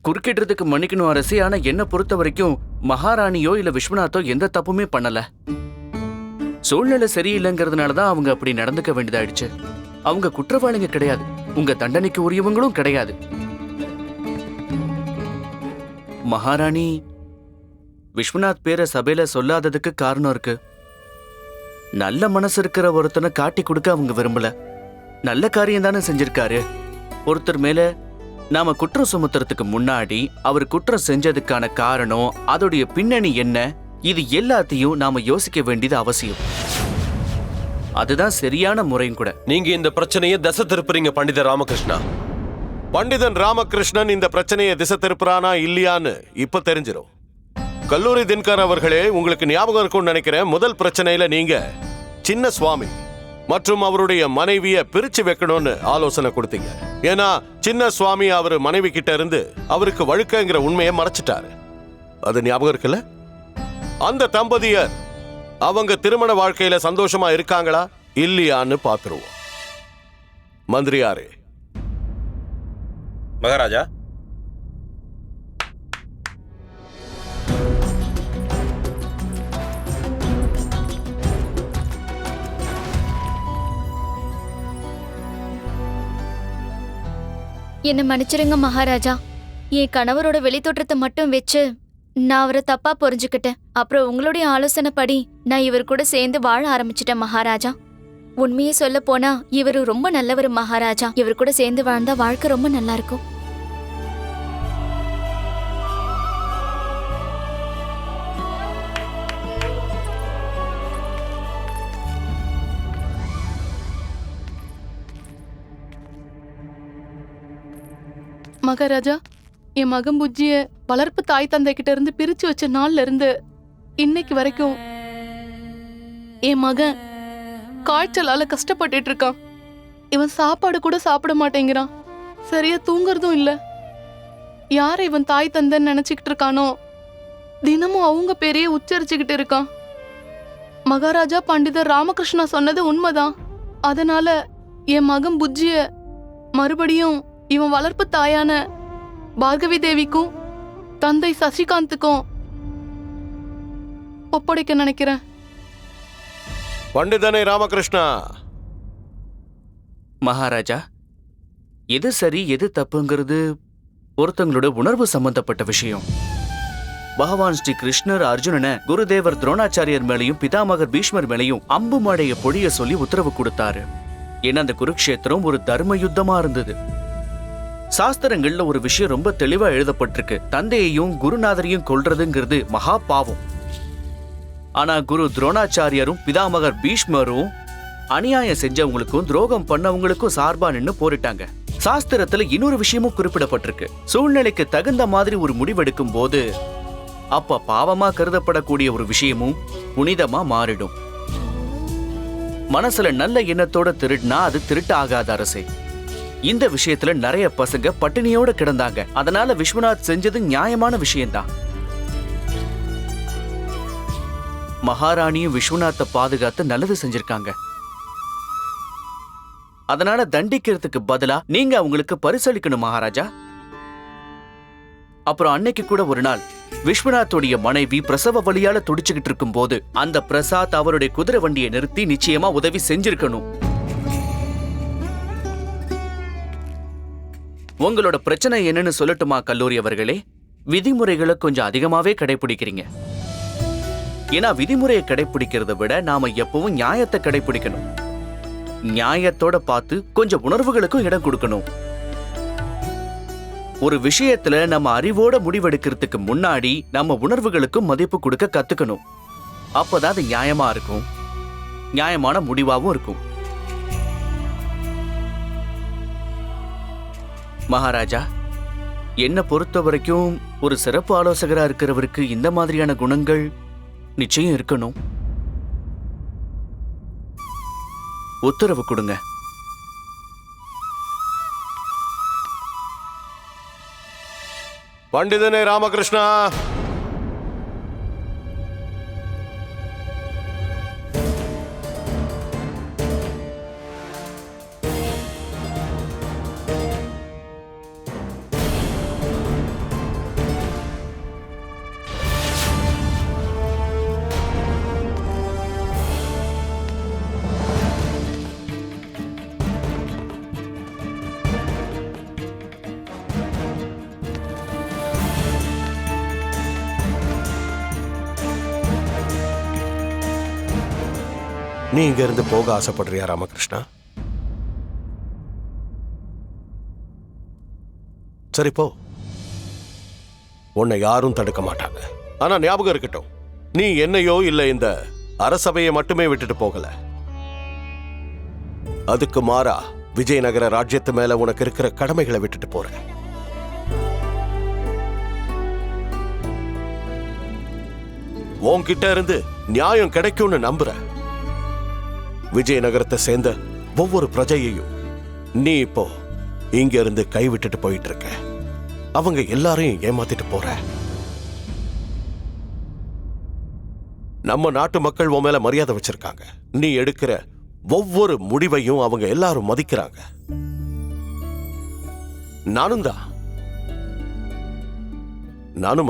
குறுக்கிடுறதுக்கு மன்னிக்கணும் அரசி. ஆனா என்ன பொறுத்த வரைக்கும் மகாராணியோ இல்ல விஸ்வநாத்தோ எந்த தப்புமே பண்ணல. சூழ்நிலை சரியில்லைங்கிறதுனாலதான் அவங்க அப்படி நடந்துக்க வேண்டியதாயிடுச்சு. அவங்க குற்றவாளிங்க கிடையாது, உங்க தண்டனைக்கு உரியவங்களும் கிடையாது. மகாராணி விஸ்வநாத் பேரை சபையில சொல்லாததுக்கு காரணம் இருக்கு. நல்ல மனசு இருக்கிற ஒருத்தனை காட்டி கொடுக்க அவங்க விரும்பல. நல்ல காரியம் தானே செஞ்சிருக்காரு. ஒருத்தர் மேல நாம குற்றம் சுமத்துறதுக்கு முன்னாடி அவர் குற்றம் செஞ்சதுக்கான காரணம், அதோடைய பின்னணி என்ன, இது எல்லாத்தையும் நாம யோசிக்க வேண்டியது அவசியம். அதுதான் சரியான முறையும் கூட. நீங்க இந்த பிரச்சனையை திசை திருப்புறீங்க பண்டிதர் ராமகிருஷ்ணா. பண்டிதன் ராமகிருஷ்ணன் இந்த பிரச்சனையை திசை திருப்புறானா இல்லையான்னு இப்ப தெரிஞ்சிடும். கல்லூரி தினகர் அவர்களே, உங்களுக்கு ஞாபகம் இருக்கும்னு நினைக்கிறேன், முதல் பிரச்சனையில நீங்க சின்ன சுவாமி மற்றும் அவருடைய மனைவிய பிரிச்சு வைக்கணும்னு ஆலோசனை கொடுத்தீங்க. ஏன்னா சின்ன சுவாமி அவர் மனைவி கிட்ட இருந்து அவருக்கு வழுக்கங்கிற உண்மையை மறைச்சிட்டாரு. அது ஞாபகம் இருக்குல்ல? அந்த தம்பதியர் அவங்க திருமண வாழ்க்கையில சந்தோஷமா இருக்காங்களா இல்லையான்னு பாத்துருவோம். மந்திரியாரே. மகாராஜா, என்ன மன்னிச்சிருங்க மகாராஜா. என் கணவரோட வெளித்தோற்றத்தை மட்டும் வச்சு நான் அவரை தப்பா புரிஞ்சுக்கிட்டேன். அப்புறம் உங்களுடைய ஆலோசனைப்படி நான் இவர் கூட சேர்ந்து வாழ ஆரம்பிச்சிட்டேன் மகாராஜா. உண்மையை சொல்ல போனா இவரு ரொம்ப நல்லவர் மகாராஜா. இவர் கூட சேர்ந்து வாழ்ந்தா வாழ்க்கை ரொம்ப நல்லா இருக்கும். மகாராஜா, என் மகன் புஜ்ஜிய வளர்ப்பு தாய் தந்தை கிட்ட இருந்து பிரிச்சு வச்ச நாள்ல இருந்து இன்னைக்கு வரைக்கும் என் மகன் காய்ச்சலால கஷ்டப்பட்டுட்டு இருக்கான். இவன் சாப்பாடு கூட சாப்பிட மாட்டேங்கிறான், சரியா தூங்குறதும் இல்ல. யார இவன் தாய் தந்தைன்னு நினைச்சுக்கிட்டு இருக்கானோ தினமும் அவங்க பேரையே உச்சரிச்சுக்கிட்டு இருக்கான். மகாராஜா, பண்டிதர் ராமகிருஷ்ணா சொன்னது உண்மைதான். அதனால என் மகன் புஜ்ஜிய மறுபடியும் இவன் வளர்ப்பு தாயான பார்கவி தேவிக்கும் தந்தை சசிகாந்துக்கும் ஒப்படைக்க நினைக்கிறேன். பண்டிதனை ராமகிருஷ்ணா. மகாராஜா, எது சரி எது தப்புங்கிறது ஒருத்தங்களோட உணர்வு சம்பந்தப்பட்ட விஷயம். பகவான் ஸ்ரீ கிருஷ்ணர் அர்ஜுனனை குருதேவர் துரோணாச்சாரியர் மேலையும் பிதாமகர் பீஷ்மர் மேலையும் அம்பு மாடைய பொழிய சொல்லி உத்தரவு கொடுத்தாரு. ஏன்னா அந்த குருக்ஷேத்திரம் ஒரு தர்ம யுத்தமா இருந்தது. சாஸ்திரங்கள்ல ஒரு விஷயம் ரொம்ப தெளிவா எழுதப்பட்டிருக்கு. தந்தையையும் குருநாதரையும் கொல்றதுங்கிறது மகா பாவம். ஆனா குரு துரோணாச்சாரியரும் பிதாமகர் பீஷ்மரும் அநியாயம் செஞ்சவங்களுக்கும் துரோகம் பண்ணவங்களுக்கும் சார்பா நின்னு போரிட்டாங்க. சாஸ்திரத்துல இன்னொரு விஷயமும் குறிப்பிடப்பட்டிருக்கு. சூழ்நிலைக்கு தகுந்த மாதிரி ஒரு முடிவெடுக்கும் போது அப்ப பாவமா கருதப்படக்கூடிய ஒரு விஷயமும் புனிதமா மாறிடும். மனசுல நல்ல எண்ணத்தோட திருடினா அது திருட்டு ஆகாத அரசே. இந்த விஷயத்துல நிறைய பசங்க பட்டினியோட கிடந்தாங்க. அதனால விஸ்வநாத் செஞ்சது நியாயமான விஷயம்தான். மகாராணியும் விஸ்வநாத்தை பாதுகாத்து நல்லது செஞ்சிருக்காங்க. அதனால தண்டிக்கிறதுக்கு பதிலா நீங்க அவங்களுக்கு பரிசளிக்கணும் மகாராஜா. அப்புறம் அன்னைக்கு கூட ஒரு நாள் விஸ்வநாத்துடைய மனைவி பிரசவ வலியால துடிச்சுக்கிட்டு இருக்கும் போது அந்த பிரசாத் அவருடைய குதிரை வண்டியை நிறுத்தி நிச்சயமா உதவி செஞ்சிருக்கணும். உங்களோட பிரச்சனை என்னன்னு சொல்லட்டுமா கல்லூரி அவர்களே? விதிமுறைகளை கொஞ்சம் அதிகமாவே கடைபிடிக்கிறீங்க. ஏன்னா விதிமுறையை கடைபிடிக்கிறத விட நாம எப்பவும் நியாயத்தை கடைபிடிக்கணும். நியாயத்தோட பார்த்து கொஞ்சம் உணர்வுகளுக்கும் இடம் கொடுக்கணும். ஒரு விஷயத்துல நம்ம அறிவோட முடிவெடுக்கிறதுக்கு முன்னாடி நம்ம உணர்வுகளுக்கும் மதிப்பு கொடுக்க கத்துக்கணும். அப்பதான் அது நியாயமா இருக்கும், நியாயமான முடிவாவும் இருக்கும். மகாராஜா, என்ன பொறுத்த வரைக்கும் ஒரு சிறப்பு ஆலோசகரா இருக்கிறவருக்கு இந்த மாதிரியான குணங்கள் நிச்சயம் இருக்கணும். உத்தரவு கொடுங்க. பண்டிதனே ராமகிருஷ்ணா. நீ இங்க இருந்து போக ஆசைப்படுறியா ராமகிருஷ்ணா? சரி போ, உன்னை யாரும் தடுக்க மாட்டாங்க. ஆனா ஞாபகம் இருக்கட்டும், நீ என்னையோ இல்ல இந்த அரசபையை மட்டுமே விட்டுட்டு போகல. அதுக்கு மாறா விஜயநகர ராஜ்யத்து மேல உனக்கு இருக்கிற கடமைகளை விட்டுட்டு போற. உன்கிட்ட இருந்து நியாயம் கிடைக்கும்னு நம்புற. விஜயநகரத்தை சேர்ந்த ஒவ்வொரு பிரஜையையும் நீ இப்போ இங்க இருந்து கைவிட்டுட்டு போயிட்டு இருக்க. அவங்க எல்லாரையும் ஏமாத்திட்டு போற. நம்ம நாட்டு மக்கள் உன் மேல மரியாதை வச்சிருக்காங்க. நீ எடுக்கிற ஒவ்வொரு முடிவையும் அவங்க எல்லாரும் மதிக்கிறாங்க. நானும்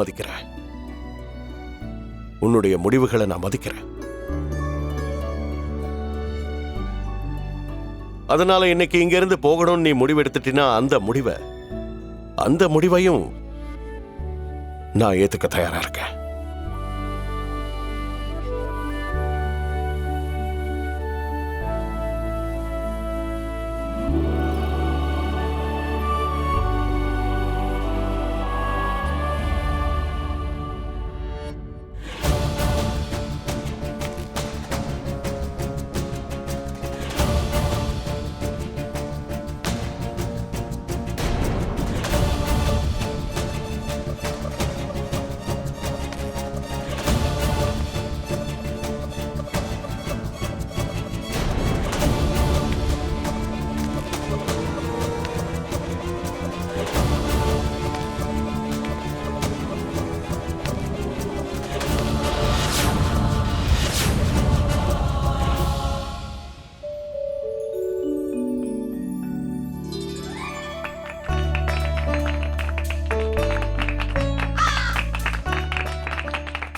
மதிக்கிறேன். உன்னுடைய முடிவுகளை நான் மதிக்கிறேன். அதனால இன்னைக்கு இங்க இருந்து போகணும்னு நீ முடிவெடுத்துட்டீன்னா அந்த முடிவையும் நான் ஏத்துக்க தயாரா இருக்கேன்.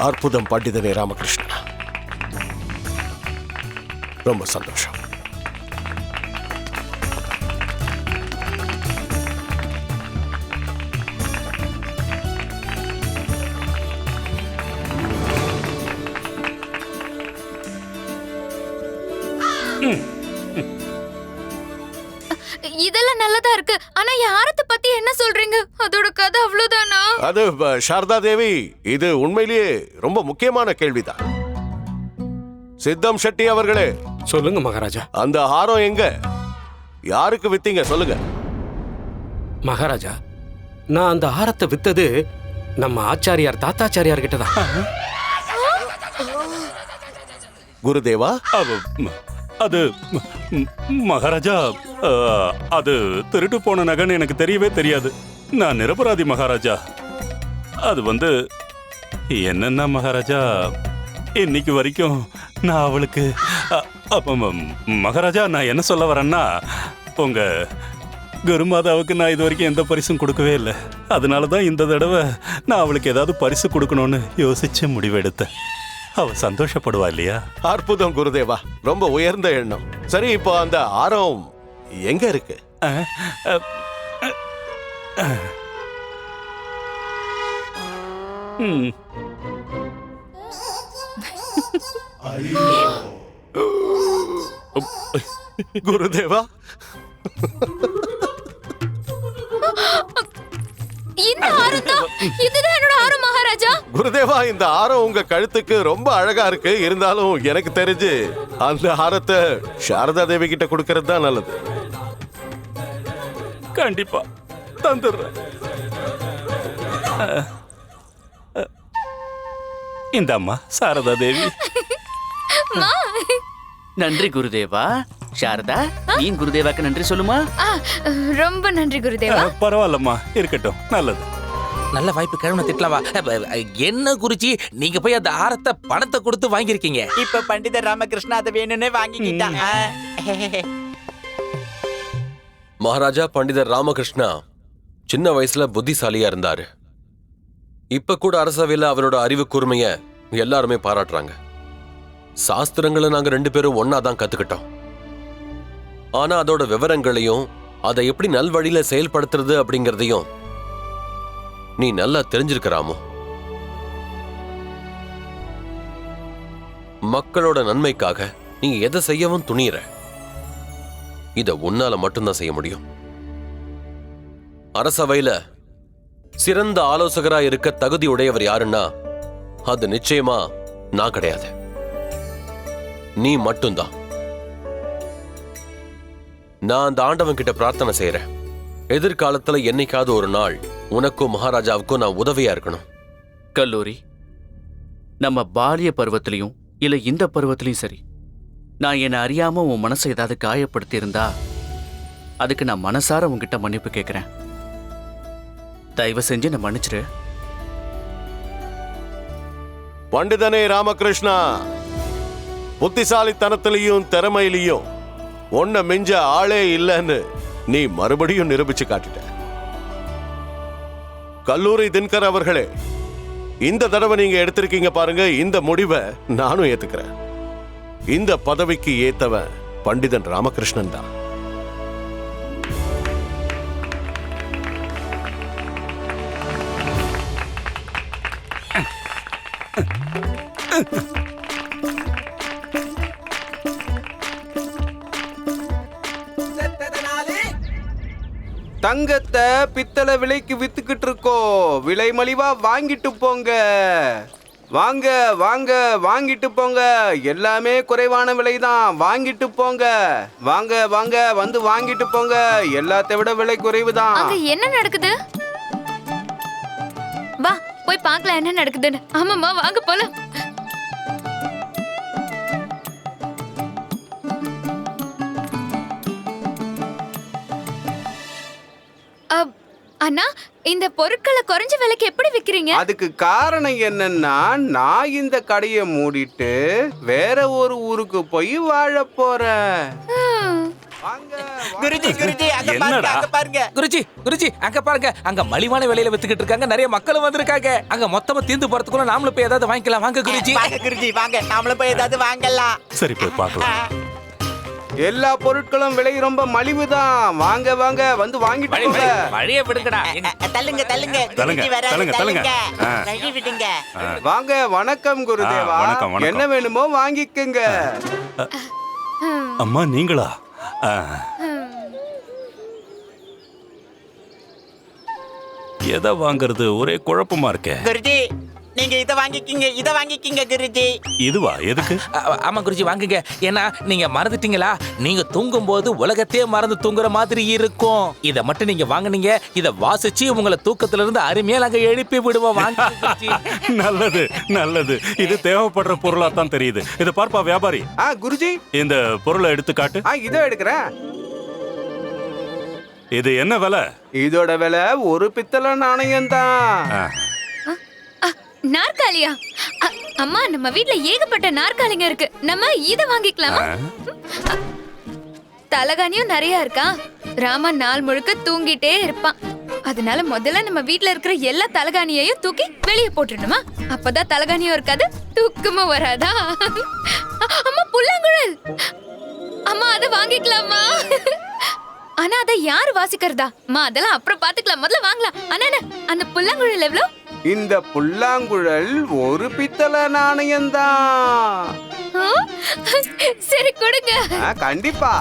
அற்புதம் பண்டிதனே ராமகிருஷ்ணா, ரொம்ப சந்தோஷம். இதெல்லாம் நல்லதா இருக்கு. ஆனா யாரத்தை பத்தி என்ன சொல்றீங்க? அதோட கதை அவ்வளவுதானா? அது சாரதா தேவி, இது உண்மையிலேயே ரொம்ப முக்கியமான கேள்விதான். சித்தம் ஷெட்டி அவர்களே, சொல்லுங்க மகாராஜா. அந்த ஹாரம் எங்க, யாருக்கு வித்தீங்க சொல்லுங்க. மகாராஜா, நான் அந்த ஆரத்தை வித்தது நம்ம ஆச்சாரியார் தாத்தாச்சாரியார் கிட்டதான். குருதேவா, அது மகாராஜா, அது திருட்டு போன நகைன்னு எனக்கு தெரியவே தெரியாது. நான் நிரபராதி மகாராஜா. அது என்னன்னா மகாராஜா, இன்னைக்கு வரைக்கும் நான் அவளுக்கு மகாராஜா, நான் என்ன சொல்ல வரேன்னா, உங்க குருமாதாவுக்கு நான் இது வரைக்கும் எந்த பரிசும் கொடுக்கவே இல்லை. அதனாலதான் இந்த தடவை நான் அவளுக்கு ஏதாவது பரிசு கொடுக்கணும்னு யோசிச்சு முடிவெடுத்தேன். அவ சந்தோஷப்படுவா இல்லையா? அற்புதம் குருதேவா, ரொம்ப உயர்ந்த எண்ணம். சரி, இப்போ அந்த ஆரம் எங்க இருக்கு? குருதேவா, இந்த ஆரம் தான், இதுதான் என்னோட ஆரம் மகாராஜா. குருதேவா, இந்த ஆரம் உங்க கழுத்துக்கு ரொம்ப அழகா இருக்கு. இருந்தாலும் எனக்கு தெரிஞ்சு அந்த ஆரத்தை சாரதா தேவி கிட்ட கொடுக்கறது தான் நல்லது. கண்டிப்பா தந்துடுறேன். இந்த அம்மா சாரதா தேவி. நன்றி குருதேவா. சாரதா, நீ குருதேவாக்கு நன்றி சொல்லுமா. ரொம்ப நன்றி குருதேவா. பரவாயில்லம்மா, இருக்கட்டும், நல்லது. நல்ல வாய்ப்பு, கிழமை திட்டலாவா? என்ன குறிச்சி, நீங்க போய் அந்த ஆரத்தை பணத்தை கொடுத்து வாங்கியிருக்கீங்க. இப்ப பண்டிதர் ராமகிருஷ்ணா அதை வேணும்னே வாங்கிக்கிட்டாங்க. மகாராஜா பண்டிதர் ராமகிருஷ்ணா சின்ன வயசுல புத்திசாலியா இருந்தாரு. இப்ப கூட அரசவையில அவரோட அறிவு கூர்மைய எல்லாருமே பாராட்டுறாங்க. சாஸ்திரங்களை நாங்க 2 பேரும் ஒன்னாதான் கத்துக்கிட்டோம். ஆனா அதோட விவரங்களையும் அதை எப்படி நல்வழியில செயல்படுத்துறது அப்படிங்கறதையும் நீ நல்லா தெரிஞ்சிருக்கறாமோ. மக்களோட நன்மைக்காக நீங்க எதை செய்யவும் துணியற. இத உன்னால மட்டும்தான் செய்ய முடியும். அரசவையில சிறந்த ஆலோசகரா இருக்க தகுதி உடையவர் யாருன்னா அது நிச்சயமா நான் கிடையாது, நீ மட்டும்தான். நான் அந்த ஆண்டவன் கிட்ட பிரார்த்தனை செய்யறேன், எதிர்காலத்துல என்னைக்காவது ஒரு நாள் உனக்கும் மகாராஜாவுக்கும் நான் உதவியா இருக்கணும். கல்லூரி, நம்ம பாலிய பருவத்திலையும் இல்ல இந்த பருவத்திலையும் சரி, நான் என்னை அறியாம உன் மனசை ஏதாவது காயப்படுத்தி இருந்தா அதுக்கு நான் மனசார உன்கிட்ட மன்னிப்பு கேட்கிறேன். தயவு செஞ்சு நான் மன்னிச்சிரு. பண்டிதனே ராமகிருஷ்ணா, புத்திசாலித்தனத்திலையும் திறமையிலையும் உன்னை மிஞ்ச ஆளே இல்லைன்னு நீ மறுபடியும் நிரூபிச்சு காட்டிட்ட. கல்லூரி தின்கர் அவர்களே, இந்த தடவை நீங்க எடுத்திருக்கீங்க பாருங்க, இந்த முடிவை நானும் ஏத்துக்கிறேன். இந்த பதவிக்கு ஏத்தவன் பண்டிதன் ராமகிருஷ்ணன் தான். தங்கத்தை பித்தளை விலைக்கு வித்துக்கிட்டு இருக்கோம், விலை மலிவா வாங்கிட்டு போங்க. வாங்க வாங்க வாங்கிட்டு போங்க, எல்லாமே குறைவான விலைதான், வாங்கிட்டு போங்க. வாங்க வாங்க வந்து வாங்கிட்டு போங்க, எல்லாத்தை விட விலை குறைவுதான். அங்க என்ன நடக்குது? வா போய் பார்க்கலாம் என்ன நடக்குதுன்னு. ஆமாமா வாங்க போலாம். அண்ணா, இந்த பொருட்களை குறைஞ்ச விலைக்கு எப்படி விக்கிறீங்க? அதுக்கு காரணம் என்னன்னா, நான் இந்த கடையை மூடிட்டு வேற ஒரு ஊருக்கு போய் வாழ போறேன். குருஜி குருஜி அங்க பாருங்க, அங்க பாருங்க. குருஜி குருஜி அங்க பாருங்க, அங்க மலிவான விலையில வித்துக்கிட்டு இருக்காங்க, நிறைய மக்களும் வந்திருக்காங்க. அங்க மொத்தமா தீர்ந்து போறதுக்குள்ள நாமளும் போய் ஏதாவது வாங்கிக்கலாம். வாங்க குருஜி. வாங்க குருஜி வாங்க, நாமளும் போய் ஏதாவது வாங்கலாம். சரி போய் பார்க்கலாம். எல்லா பொருட்களும் விலை ரொம்ப மலிவுதான், வாங்க வாங்க வந்து வாங்கிட்டு போங்க. மழைய விடுங்கடா. தள்ளுங்க தள்ளுங்க குருஜி வராங்க, தள்ளுங்க தள்ளி விடுங்க. வாங்க. வணக்கம் குருதேவா, வணக்கம், வணக்கம். என்ன வேணுமோ வாங்கிக்கங்க. அம்மா நீங்களா? எதை வாங்குறது ஒரே குழப்பமா இருக்கே. குருஜி நீங்க இத வாங்கிக்கிங்க குருஜி. இதுவா? எதுக்கு? ஆமா குருஜி வாங்குங்க. ஏன்னா நீங்க மறந்துட்டீங்களா, நீங்க தூங்கும் போது உலகத்தையே மறந்து தூங்குற மாதிரி இருக்கும். இத மட்டும் நீங்க வாங்குனீங்க, இத வாசிச்சு உங்களை தூக்கத்துல இருந்து அருமையா நாங்க எழுப்பி விடுவோம். வாங்க குருஜி. நல்லது நல்லது, இது தேவைப்படுற பொருளா தான் தெரியுது. இத பார்ப்பா வியாபாரி, குருஜி இந்த பொருளை எடுத்து காட்டு. இதோ எடுக்கிறேன். இது என்ன விலை? இதோட விலை ஒரு பித்தளை நாணயம் தான். நாற்காலியா? அம்மா, நம்ம வீட்ல ஏகப்பட்ட நாற்காலிங்க இருக்கு, நம்ம இத வாங்கிக்கலாமா? தலகாணியும் நிறைய இருக்கா. ராமன் நாள் முழுக்க தூங்கிட்டே இருப்பான், அதனால முதல்ல நம்ம வீட்ல இருக்கிற எல்லா தலகாணியையும் தூக்கி வெளியே போட்டுடணுமா? அப்பதான் தலகாணியும் இருக்காது, தூக்கமும் வராதா? அம்மா புல்லாங்குழல், அம்மா அதை வாங்கிக்கலாமா? ஆனா அதை யாரு வாசிக்கிறதா? அம்மா அதெல்லாம் அப்புறம் பாத்துக்கலாம், முதல்ல வாங்கலாம். அண்ணா அந்த புல்லாங்குழல் எவ்வளவு? இந்த புல்லாங்குழல் ஒரு பித்தளை நாணயம் தான். சரி கொடுங்க. கண்டிப்பா.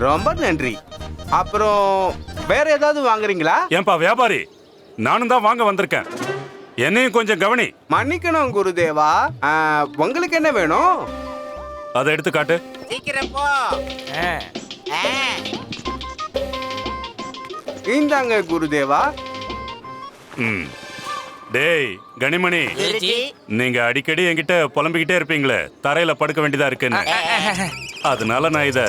ரொம்ப நன்றி. அப்புறம் வேற ஏதாவது வாங்குறீங்களா? ஏன்பா வியாபாரி, நானும் தான் வாங்க வந்திருக்கேன், என்னையும் கொஞ்சம் கவனி. மன்னிக்கணும் குருதேவா, உங்களுக்கு என்ன வேணும்? அதை எடுத்து காட்டு. சீக்கிரம் போ. இந்தாங்க குருதேவா. டேய் கனிமணி, குருஜி நீங்க அடிக்கடி என்கிட்ட புலம்பிக்கிட்டே இருப்பீங்களே தரையில படுக்க வேண்டியதா இருக்குன்னு, அதனால நான் இத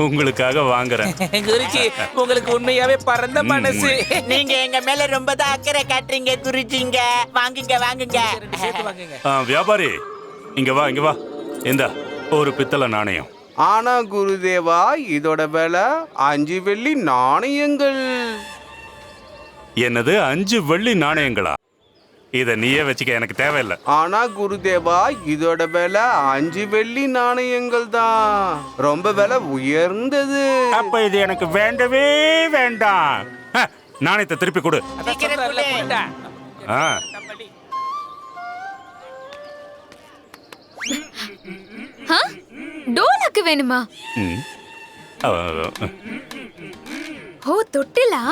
உங்களுக்காக வாங்குறேன். குருஜி உங்களுக்கு உண்மையாவே பரந்த மனசு. நீங்க எங்க மேல ரொம்ப தான் அக்கறை காட்டுறீங்க குருஜிங்க. வாங்குங்க வாங்குங்க. வியாபாரி இங்க வா, இங்க வா. இந்த ஒரு பித்தளை நாணயம். ஆனா குருதேவா, இதோட விலை 5 வெள்ளி நாணயங்கள். என்னது 5 வெள்ளி நாணயங்களா? இத நீயே வச்சுக்க, எனக்கு தேவையில்லை. ஆனா குருதேவா, இதோட விலை 5 வெள்ளி நாணயங்கள் தான், ரொம்ப விலை உயர்ந்தது. அப்ப இது எனக்கு வேண்டவே வேண்டாம். நாணயத்தை திருப்பி கொடு. எனக்கு வேணுமா? ம். அ- ஓ, தொட்டிலா?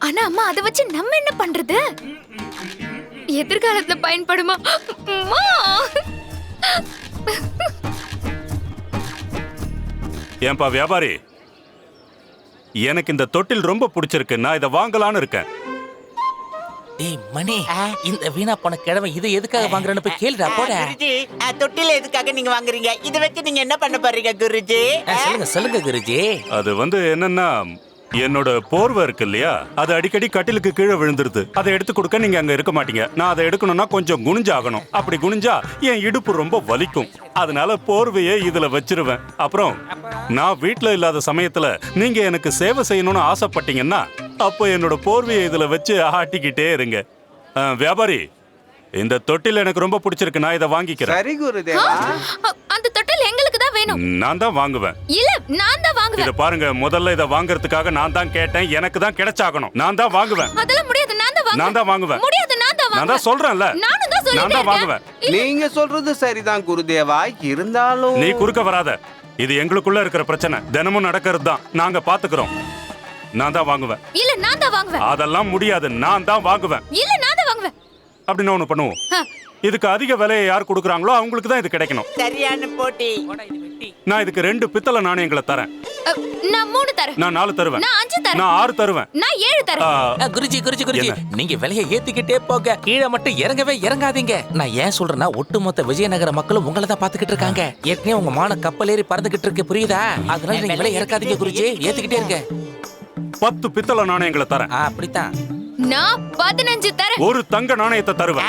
ஆனா அம்மா, அதை வச்சு நம்ம என்ன பண்றது? எதிர்காலத்துல பயன்படுமா? அம்மா! ஏன்பா வியாபாரி, எனக்கு இந்த தொட்டில் ரொம்ப பிடிச்சிருக்கு. நான் இதை வாங்கலான்னு இருக்கேன். டேய் மணி, இந்த வீணா போன கிழமை இதை எதுக்காக வாங்குறேன்னு போய் கேளுடா போட. குருஜி, தொட்டில எதுக்காக நீங்க வாங்குறீங்க? இதை வச்சு நீங்க என்ன பண்ண போறீங்க குருஜி? சொல்லுங்க சொல்லுங்க குருஜி. அது என்னன்னா, என்னோட போர்வை இருக்கு இல்லையா, அது அடிக்கடி கட்டிலுக்கு கீழே விழுந்துருது. அதை எடுத்து கொடுக்க நீங்க அங்க இருக்க மாட்டீங்க. நான் அதை எடுக்கணும்னா கொஞ்சம் குனிஞ்சாகணும். அப்படி குனிஞ்சா என் இடுப்பு ரொம்ப வலிக்கும். அதனால போர்வையை இதுல வச்சிருவேன். அப்புறம் நான் வீட்டுல இல்லாத சமயத்துல நீங்க எனக்கு சேவை செய்யணும்னு ஆசைப்பட்டீங்கன்னா அப்போ என்னோட போர்வையை இதுல வச்சு ஆட்டிக்கிட்டே இருங்க. வியாபாரி, இந்த தொட்டில் எனக்கு ரொம்ப பிடிச்சிருக்கு. நான் இதை வாங்கிக்கிறேன். சரி குருதேவா. அந்த தொட்டில் எங்களுக்கு தான் வேணும். நான் தான் வாங்குவேன். இல்ல, நான் தான் வாங்குவேன். இத பாருங்க, முதல்ல இதை வாங்குறதுக்காக நான் தான் கேட்டேன். எனக்கு தான் கிடைச்சாகணும். நான் தான் வாங்குவேன். அதெல்லாம் முடியாது. நான் தான் வாங்குவேன். முடியாது. நான் தான் நான் தான் சொல்றேன்ல. நான் தான் வாங்குவேன். நீங்க சொல்றது சரிதான் குருதேவா. இருந்தாலும் நீ குறுக்க வராத. இது எங்களுக்குள்ள இருக்கிற பிரச்சனை. தினமும் நடக்கிறது தான். நாங்க பாத்துக்கிறோம். நான் தான் வாங்குவேன். இல்ல, நான் தான் வாங்குவேன். அதெல்லாம் முடியாது. நான் தான் வாங்குவேன். இல்ல, நான் தான் வாங்குவேன். அப்படின்னு ஒண்ணு பண்ணுவோம். இதுக்கு அதிக விலையை யார் கொடுக்குறாங்களோ அவங்களுக்கு தான் இது கிடைக்கணும். சரியான போட்டி. நான் இதுக்கு 2 பித்தளை நாணயங்களை தரேன். நான் 3 தரேன். நான் 4 தருவேன். நான் 5 தரேன். நான் 6 தருவேன். நான் 7 தரேன். குருஜி குருஜி குருஜி, நீங்க விலையை ஏத்திக்கிட்டே போக, கீழே மட்டும் இறங்கவே இறங்காதீங்க. நான் ஏன் சொல்றேன்னா, ஒட்டுமொத்த விஜயநகர மக்களும் உங்களை தான் பாத்துக்கிட்டு இருக்காங்க. ஏற்கனவே உங்க மான கப்பல் ஏறி பறந்துகிட்டு இருக்கு, புரியுதா? அதனால நீங்க விலை இறக்காதீங்க குருஜி, ஏத்திக்கிட்டே இருங்க. 10 பித்தளை நாணயங்களை தரேன். அப்படித்தான். நான் 15 தரேன். ஒரு தங்க நாணயத்தை தருவேன்.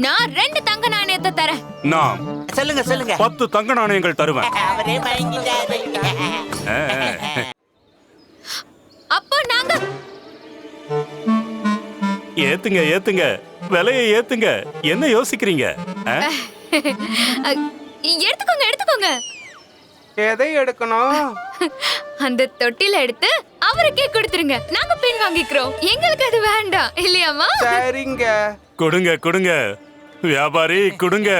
நான் 2 தங்க நாணயத்தை தரேன். நான் சொல்லுங்க சொல்லுங்க. 10 தங்க நாணயங்கள் தருவேன். அவரே வாங்கிட்டாரு. அப்போ நாங்க ஏத்துங்க ஏத்துங்க, விலையை ஏத்துங்க. என்ன யோசிக்கிறீங்க? எடுத்துக்கோங்க எடுத்துக்கோங்க. எதை எடுக்கணும்? அந்த தொட்டில எடுத்து அவருக்கே கொடுத்துருங்க. நாங்க பின் வாங்கிக்கிறோம். எங்களுக்கு அது வேண்டாம் இல்லையாமா? சரிங்க. கொடுங்க கொடுங்க வியாபாரி, கொடுங்க.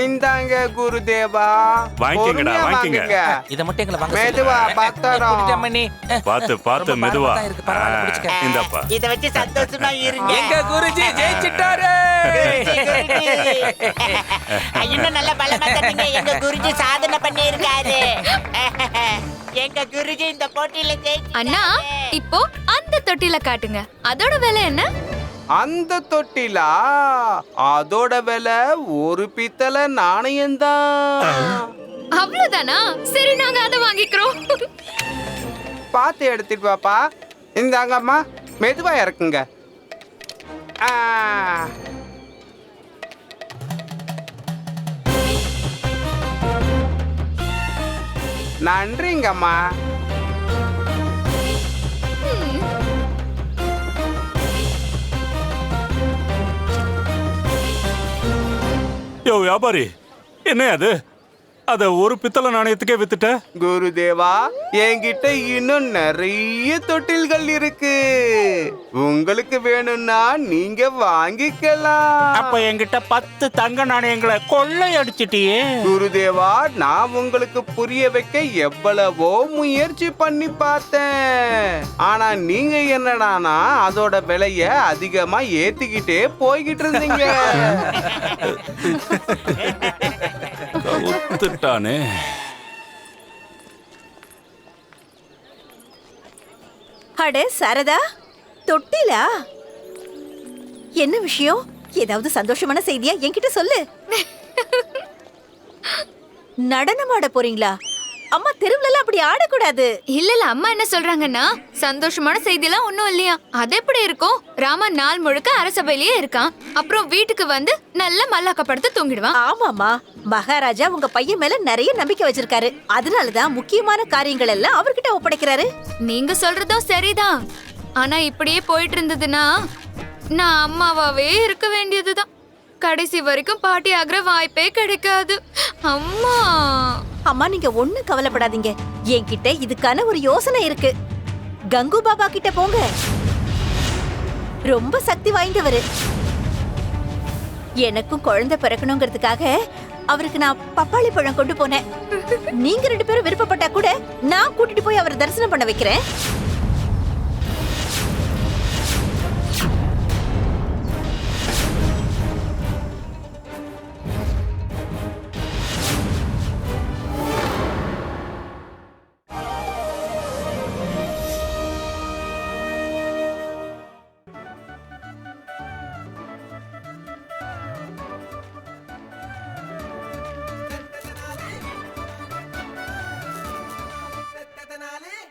இந்தாங்க குருதேவா. வாங்கிக்கங்கடா, பொறுமையா வாங்கிக்கங்க. வாங்குங்க. இத மட்டும் எங்களை வாங்க மெதுவா, பத்திரம். சொல்லுங்க மணி. பாத்து பாத்து ரொம்ப மெதுவா. பாரமா இருக்கு, பரவாயில்ல, பிடிச்சுக்க. இந்தப்பா. இத வச்சு சந்தோஷமா இருங்க. எங்க குருஜி ஜெயிச்சிட்டாரு. குருஜி, குருஜி. இன்னும் நல்ல பலமா தட்டீங்க. எங்க குருஜி சாதனை பண்ணி இருக்காரு. எங்க குருஜி இந்த போட்டியில ஜெயிச்சு. அண்ணா, இப்போ அந்த தொட்டில காட்டுங்க. அதோட விலை என்ன? அந்த தொட்டிலா? அதோட விலை ஒரு பித்தளை நாணயம்தான். அவ்வளவுதானா? சரி, நாங்க அதை வாங்கிக்கிறோம். பார்த்து எடுத்துட்டு வாப்பா. இந்தாங்கம்மா, மெதுவா இறக்குங்க. நன்றிங்கம்மா. யோ வியாபாரி, என்ன அது? அத ஒரு பித்தளை நாணயத்துக்கே வித்துட்ட? குருதேவா, என்கிட்ட இன்னும் நிறைய தொட்டில்கள் இருக்கு. உங்களுக்கு வேணும்னா நீங்க வாங்கிக்கலாம். அப்ப என்கிட்ட 10 தங்க நாணயங்களை கொள்ளை அடிச்சிட்டியே. குருதேவா, நான் உங்களுக்கு புரிய வைக்க எவ்வளவோ முயற்சி பண்ணி பார்த்தேன். ஆனா நீங்க என்னடானா அதோட விலைய அதிகமா ஏத்திக்கிட்டே போய்கிட்டு இருந்தீங்க. ஒத்துட்டானே. அட சரதா, தொட்டிலா? என்ன விஷயம்? ஏதாவது சந்தோஷமான செய்தியா என்கிட்ட சொல்லு. நடனம் ஆட போறீங்களா? அம்மா, தெருவுல அப்படி ஆடக்கூடாது. இல்ல அம்மா என்ன சொல்றாங்கன்னா, சந்தோஷமான செய்தி எல்லாம் ஒண்ணும் இல்லையா. அது எப்படி இருக்கும்? ராமா நாள் முழுக்க அரசபையிலேயே இருக்கான். அப்புறம் வீட்டுக்கு வந்து நல்ல மல்லாக்க படுத்து தூங்கிடுவான். ஆமாமா, மகாராஜா உங்க பையன் மேல நிறைய நம்பிக்கை வச்சிருக்காரு. அதனாலதான் முக்கியமான காரியங்கள் எல்லாம் அவர்கிட்ட ஒப்படைக்கிறாரு. நீங்க சொல்றதும் சரிதான். ஆனா இப்படியே போயிட்டு இருந்ததுன்னா நான் அம்மாவாவே இருக்க வேண்டியதுதான். கடைசி வரைக்கும் பாட்டி ஆகிற வாய்ப்பே கிடைக்காது. அம்மா அம்மா, நீங்க ஒண்ணும் கவலைப்படாதீங்க. என்கிட்ட இதுக்கான ஒரு யோசனை இருக்கு. கங்கு பாபா கிட்ட போங்க. ரொம்ப சக்தி வாய்ந்தவரு. எனக்கும் குழந்தை பிறக்கணுங்கிறதுக்காக அவருக்கு நான் பப்பாளி பழம் கொண்டு போனேன். நீங்க 2 பேரும் விருப்பப்பட்டா கூட நான் கூட்டிட்டு போய் அவரை தரிசனம் பண்ண வைக்கிறேன்.